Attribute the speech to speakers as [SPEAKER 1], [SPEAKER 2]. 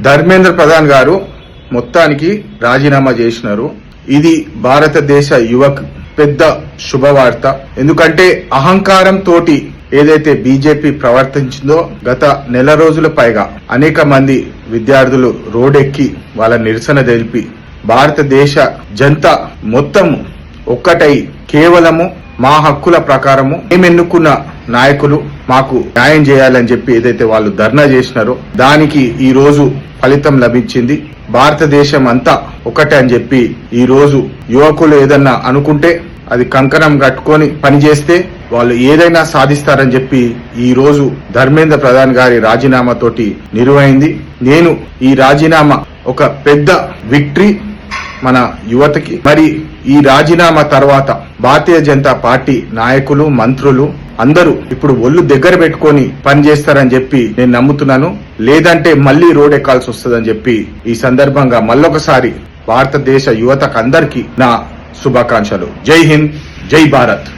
[SPEAKER 1] ధర్మేంద్ర ప్రధాన్ గారు మొత్తానికి రాజీనామా చేసినారు. ఇది భారతదేశ యువకు పెద్ద శుభవార్త. ఎందుకంటే అహంకారం తోటి ఏదైతే బీజేపీ ప్రవర్తించిందో గత నెల రోజుల పైగా అనేక మంది విద్యార్థులు రోడ్డెక్కి వాళ్ళ నిరసన తెలిపి భారతదేశ జనతా మొత్తం ఒక్కటై కేవలము మా హక్కుల ప్రకారము మేమెన్నుకున్న నాయకులు మాకు న్యాయం చేయాలని చెప్పి ఏదైతే వాళ్ళు ధర్నా చేసినారో దానికి ఈ రోజు ఫలితం లభించింది. భారతదేశం అంతా ఒకటే అని చెప్పి ఈ రోజు యువకులు ఏదన్నా అనుకుంటే అది కంకణం కట్టుకొని పనిచేస్తే వాళ్ళు ఏదైనా సాధిస్తారని చెప్పి ఈ రోజు ధర్మేంద్ర ప్రధాన్ గారి రాజీనామా తోటి నిరువైంది. నేను ఈ రాజీనామా ఒక పెద్ద విక్టరీ మన యువతకి. మరి ఈ రాజీనామా తర్వాత భారతీయ జనతా పార్టీ నాయకులు మంత్రులు అందరూ ఇప్పుడు ఒళ్ళు దగ్గర పెట్టుకొని పనిచేస్తారని చెప్పి నేను నమ్ముతున్నాను. లేదంటే మళ్లీ రోడ్ ఎక్కాల్సి వస్తుందని చెప్పి ఈ సందర్భంగా మళ్ళొకసారి భారతదేశ యువతకు అందరికీ నా శుభాకాంక్షలు. జై హింద్, జై భారత్.